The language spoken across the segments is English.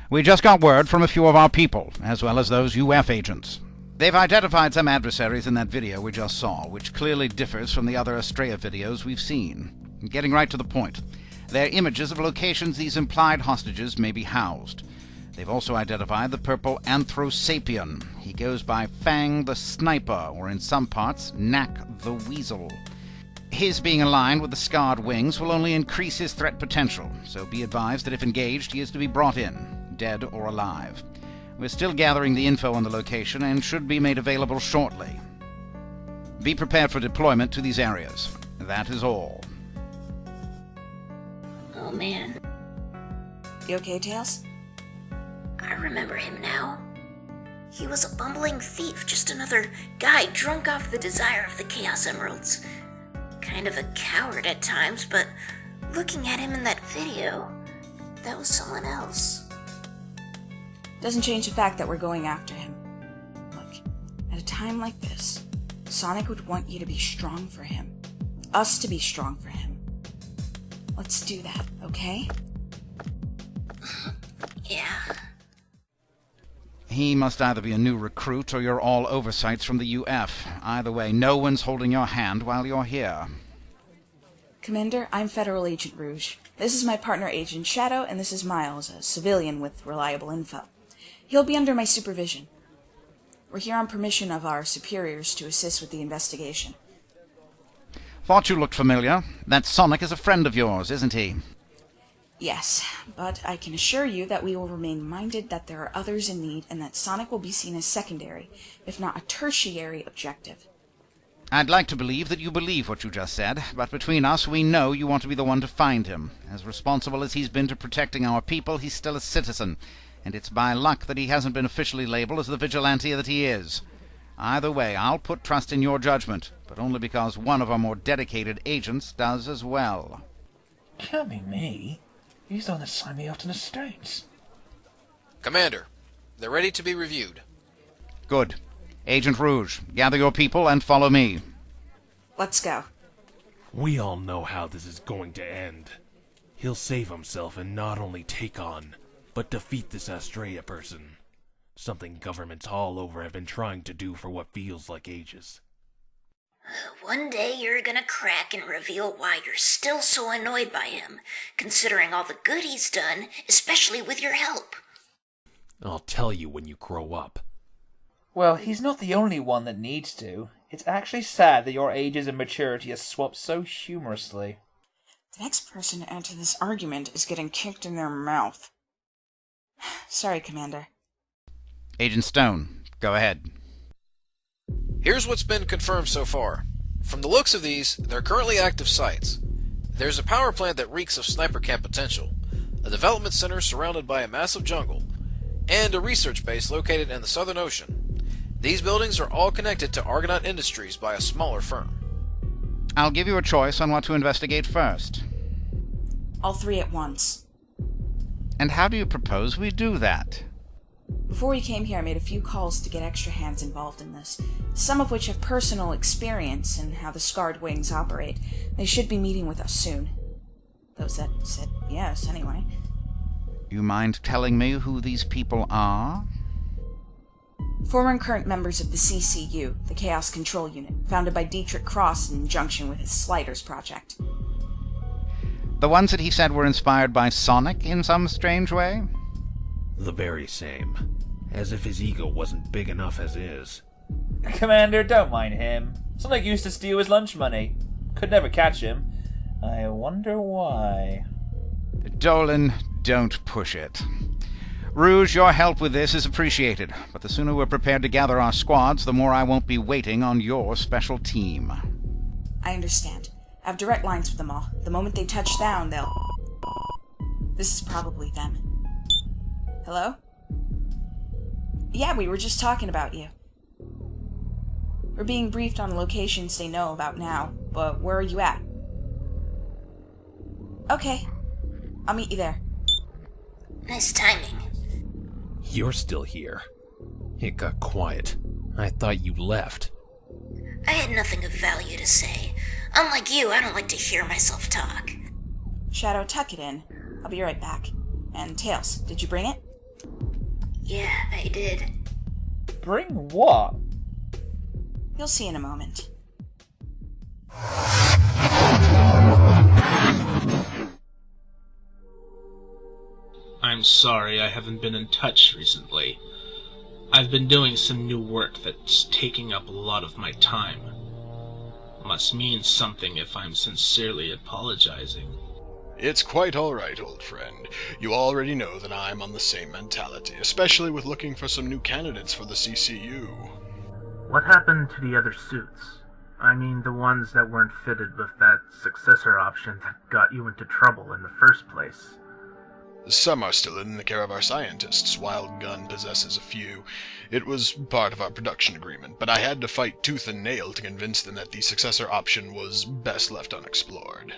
We just got word from a few of our people, as well as those UF agents. They've identified some adversaries in that video we just saw, which clearly differs from the other Astrea videos we've seen. Getting right to the point, they're images of locations these implied hostages may be housed. They've also identified the purple Anthrosapian. He goes by Fang the Sniper, or in some parts, Knack the Weasel. His being aligned with the scarred wings will only increase his threat potential, so be advised that if engaged, he is to be brought in, dead or alive. We're still gathering the info on the location and should be made available shortly. Be prepared for deployment to these areas. That is all. Oh man. You okay, Tails? I remember him now. He was a bumbling thief, just another guy drunk off the desire of the Chaos Emeralds. Kind of a coward at times, but looking at him in that video, that was someone else. Doesn't change the fact that we're going after him. Look, at a time like this, Sonic would want you to be strong for him. Us to be strong for him. Let's do that, okay? Yeah. He must either be a new recruit or you're all oversights from the UF. Either way, no one's holding your hand while you're here. Commander, I'm Federal Agent Rouge. This is my partner Agent Shadow, and this is Miles, a civilian with reliable info. He'll be under my supervision. We're here on permission of our superiors to assist with the investigation. Thought you looked familiar. That Sonic is a friend of yours, isn't he? Yes, but I can assure you that we will remain minded that there are others in need and that Sonic will be seen as secondary, if not a tertiary objective. I'd like to believe that you believe what you just said, but between us we know you want to be the one to find him. As responsible as he's been to protecting our people, he's still a citizen, and it's by luck that he hasn't been officially labeled as the vigilante that he is. Either way, I'll put trust in your judgment, but only because one of our more dedicated agents does as well. Can't be me. He's the one that signed me up to the States. Commander, they're ready to be reviewed. Good. Agent Rouge, gather your people and follow me. Let's go. We all know how this is going to end. He'll save himself and not only take on, but defeat this Astrea person. Something governments all over have been trying to do for what feels like ages. One day you're gonna crack and reveal why you're still so annoyed by him, considering all the good he's done, especially with your help. I'll tell you when you grow up. Well, he's not the only one that needs to. It's actually sad that your ages and maturity are swapped so humorously. The next person to enter this argument is getting kicked in their mouth. Sorry, Commander. Agent Stone, go ahead. Here's what's been confirmed so far. From the looks of these, they're currently active sites. There's a power plant that reeks of sniper camp potential, a development center surrounded by a massive jungle, and a research base located in the Southern Ocean. These buildings are all connected to Argonaut Industries by a smaller firm. I'll give you a choice on what to investigate first. All three at once. And how do you propose we do that? Before we came here, I made a few calls to get extra hands involved in this, some of which have personal experience in how the Scarred Wings operate. They should be meeting with us soon. Those that said yes, anyway. You mind telling me who these people are? Former and current members of the CCU, the Chaos Control Unit, founded by Dietrich Cross in conjunction with his Sliders project. The ones that he said were inspired by Sonic in some strange way? The very same. As if his ego wasn't big enough as is. Commander, don't mind him. Sonic used to steal his lunch money. Could never catch him. I wonder why. Dolan, don't push it. Rouge, your help with this is appreciated, but the sooner we're prepared to gather our squads, the more I won't be waiting on your special team. I understand. I have direct lines with them all. The moment they touch down, they'll... This is probably them. Hello? Yeah, we were just talking about you. We're being briefed on locations they know about now, but where are you at? Okay. I'll meet you there. Nice timing. You're still here. It got quiet. I thought you left. I had nothing of value to say. Unlike you, I don't like to hear myself talk. Shadow, tuck it in. I'll be right back. And Tails, did you bring it? Yeah, I did. Bring what? You'll see in a moment. I'm sorry I haven't been in touch recently. I've been doing some new work that's taking up a lot of my time. Must mean something if I'm sincerely apologizing. It's quite alright, old friend. You already know that I'm on the same mentality, especially with looking for some new candidates for the CCU. What happened to the other suits? I mean, the ones that weren't fitted with that successor option that got you into trouble in the first place. Some are still in the care of our scientists, while Gunn possesses a few. It was part of our production agreement, but I had to fight tooth and nail to convince them that the successor option was best left unexplored.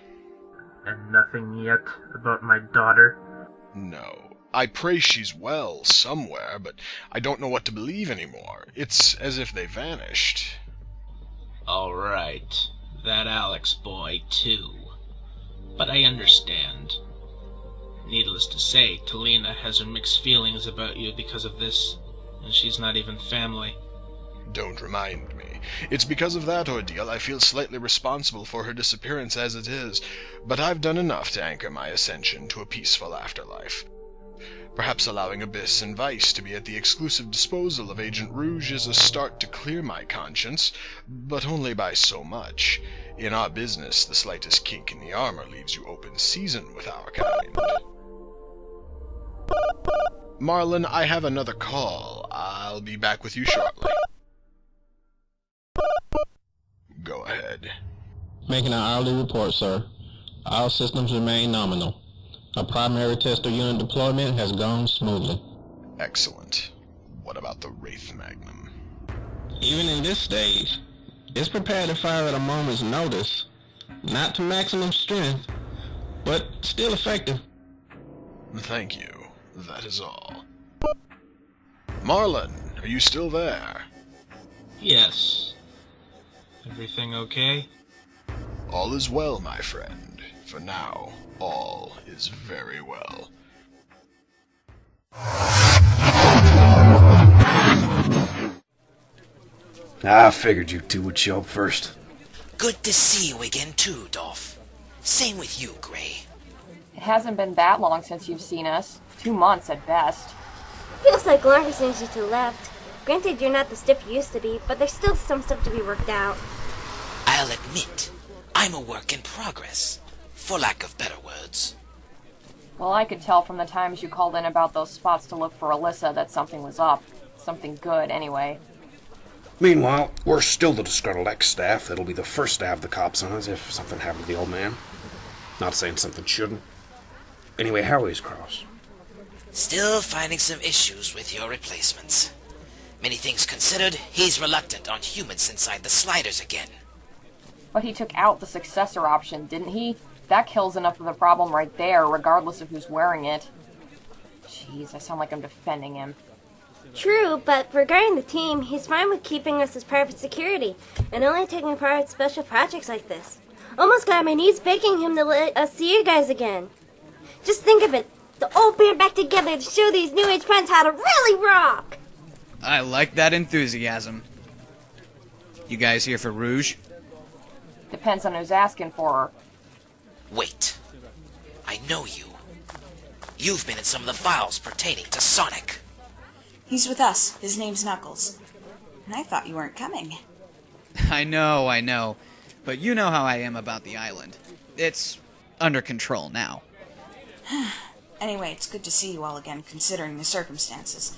And nothing yet about my daughter? No. I pray she's well somewhere, but I don't know what to believe anymore. It's as if they vanished. Alright, that Alex boy too. But I understand. Needless to say, Talina has her mixed feelings about you because of this, and she's not even family. Don't remind me. It's because of that ordeal I feel slightly responsible for her disappearance as it is, but I've done enough to anchor my ascension to a peaceful afterlife. Perhaps allowing Abyss and Vice to be at the exclusive disposal of Agent Rouge is a start to clear my conscience, but only by so much. In our business, the slightest kink in the armor leaves you open season with our kind. Marlon, I have another call. I'll be back with you shortly. Go ahead. Making an hourly report, sir. All systems remain nominal. Our primary tester unit deployment has gone smoothly. Excellent. What about the Wraith Magnum? Even in this stage, it's prepared to fire at a moment's notice. Not to maximum strength, but still effective. Thank you. That is all. Marlon, are you still there? Yes. Everything okay? All is well, my friend. For now, all is very well. I figured you two would show up first. Good to see you again too, Dolph. Same with you, Gray. It hasn't been that long since you've seen us. 2 months at best. Feels like longer since you two left. Granted, you're not the stiff you used to be, but there's still some stuff to be worked out. I'll admit, I'm a work in progress, for lack of better words. Well, I could tell from the times you called in about those spots to look for Alyssa that something was up. Something good, anyway. Meanwhile, we're still the disgruntled ex-staff that'll be the first to have the cops on us if something happened to the old man. Not saying something shouldn't. Anyway, how is Cross? Still finding some issues with your replacements. Many things considered, he's reluctant on humans inside the sliders again. But he took out the successor option, didn't he? That kills enough of the problem right there, regardless of who's wearing it. Jeez, I sound like I'm defending him. True, but regarding the team, he's fine with keeping us as private security, and only taking part in special projects like this. Almost got on my knees begging him to let us see you guys again. Just think of it, the old band back together to show these new age friends how to really rock! I like that enthusiasm. You guys here for Rouge? Depends on who's asking for her. Wait. I know you. You've been in some of the files pertaining to Sonic. He's with us. His name's Knuckles. And I thought you weren't coming. I know. But you know how I am about the island. It's under control now. Anyway, it's good to see you all again, considering the circumstances.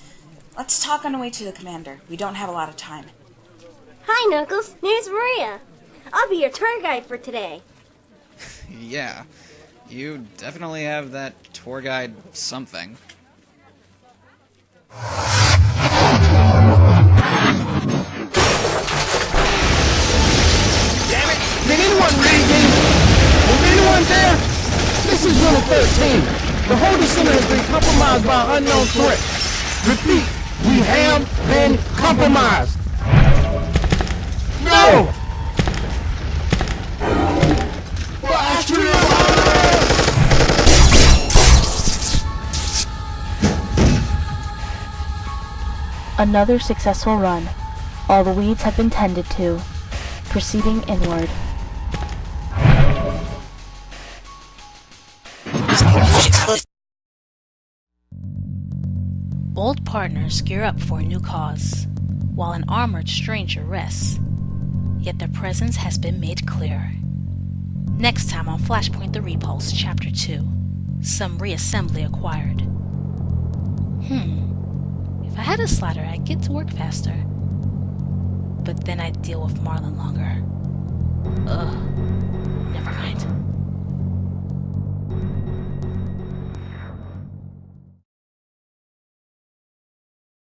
Let's talk on the way to the commander. We don't have a lot of time. Hi, Knuckles. Name's Maria. I'll be your tour guide for today. Yeah, you definitely have that tour guide something. Damn it! Did anyone read me? Was anyone there? This is Unit 13. The holding center has been compromised by an unknown threat. Repeat, we have been compromised. No! Another successful run. All the weeds have been tended to. Proceeding inward. Bold partners gear up for a new cause, while an armored stranger rests. Yet their presence has been made clear. Next time on Flashpoint the Repulse, Chapter 2, some reassembly acquired. If I had a slider, I'd get to work faster. But then I'd deal with Marlon longer. Never mind.